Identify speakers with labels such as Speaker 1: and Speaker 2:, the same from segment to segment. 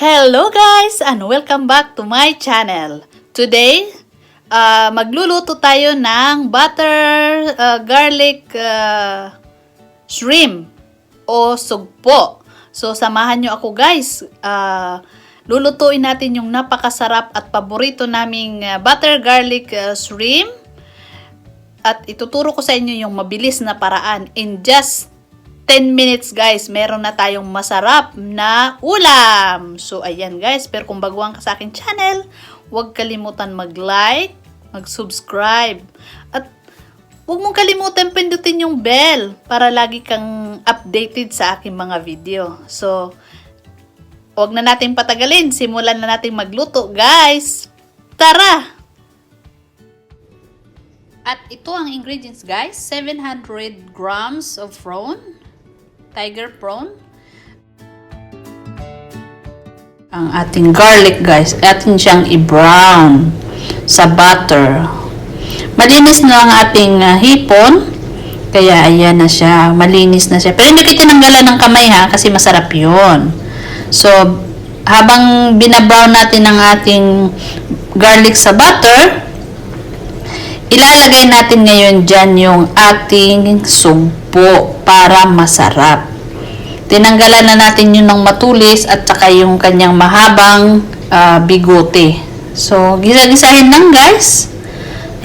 Speaker 1: Hello guys and welcome back to my channel. Today, magluluto tayo ng butter garlic shrimp o sugpo. So samahan nyo ako guys. Lulutuin natin yung napakasarap at paborito naming butter garlic shrimp. At ituturo ko sa inyo yung mabilis na paraan. In just 10 minutes guys, meron na tayong masarap na ulam. So ayan guys, pero kung baguhan ka sa aking channel, huwag kalimutan mag-like, mag-subscribe, at huwag mong kalimutan pindutin yung bell para lagi kang updated sa aking mga video. So huwag na natin patagalin, simulan na natin magluto guys. Tara! At ito ang ingredients guys, 700 grams of prawn, tiger prawn. Ang ating garlic guys, atin siyang i-brown sa butter. Malinis na ang ating hipon, kaya ayan na siya, malinis na siya. Pero hindi kayo tinanggalan ng kamay ha, kasi masarap yun. So, habang binabrown natin ang ating garlic sa butter, ilalagay natin ngayon dyan yung ating sugpo para masarap. Tinanggalan na natin yun ng matulis at saka yung kanyang mahabang bigote. So, gisa-gisahin lang guys.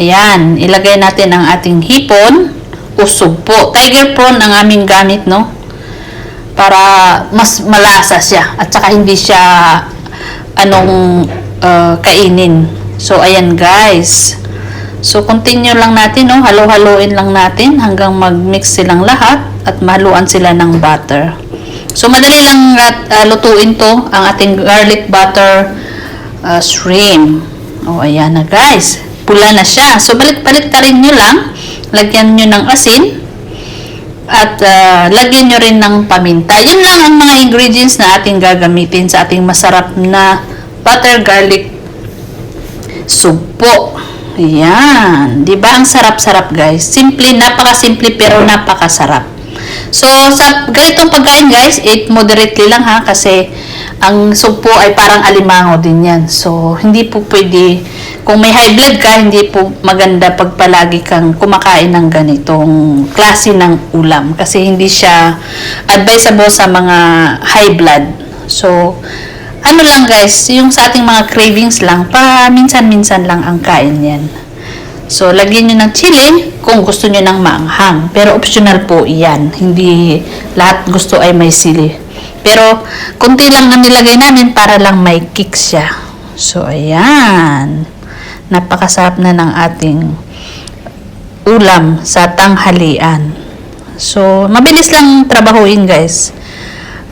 Speaker 1: Ayan, ilagay natin ang ating hipon o sugpo. Tiger prawn ang aming gamit, no? Para mas malasa siya at saka hindi siya kainin. So, ayan guys. So, continue lang natin, no? Halo-haloin lang natin hanggang mag-mix silang lahat at mahaluan sila ng butter. So, madali lang lutuin to, ang ating garlic butter shrimp. O, ayan na guys. Pula na siya. So, balik-balik ta rin nyo lang. Lagyan nyo ng asin at lagyan nyo rin ng paminta. Yun lang ang mga ingredients na ating gagamitin sa ating masarap na butter garlic sugpo. Ayan. Diba? Ang sarap-sarap guys. Simple, napaka-simple pero napakasarap. So, sa ganitong pagkain guys, eat moderately lang ha, kasi ang sugpo ay parang alimango din yan. So, hindi po pwede, kung may high blood ka, hindi po maganda pag palagi kang kumakain ng ganitong klase ng ulam. Kasi hindi siya advisable sa mga high blood. So, ano lang guys, yung sa ating mga cravings lang, pa minsan-minsan lang ang kain yan. So, lagyan nyo ng chili kung gusto nyo ng maanghang. Pero optional po iyan. Hindi lahat gusto ay may sili. Pero, konti lang ang nilagay namin para lang may kick siya. So, ayan. Napakasarap na ng ating ulam sa tanghalian. So, mabilis lang trabahuin guys.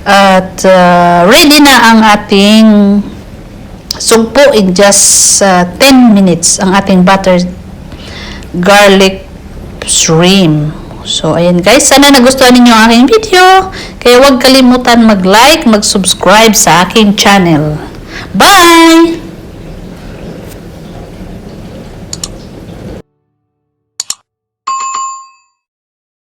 Speaker 1: At ready na ang ating sugpo in just 10 minutes. Ang ating butter garlic shrimp. So, ayan guys. Sana nagustuhan ninyo ang aking video. Kaya huwag kalimutan mag-like, mag-subscribe sa aking channel. Bye!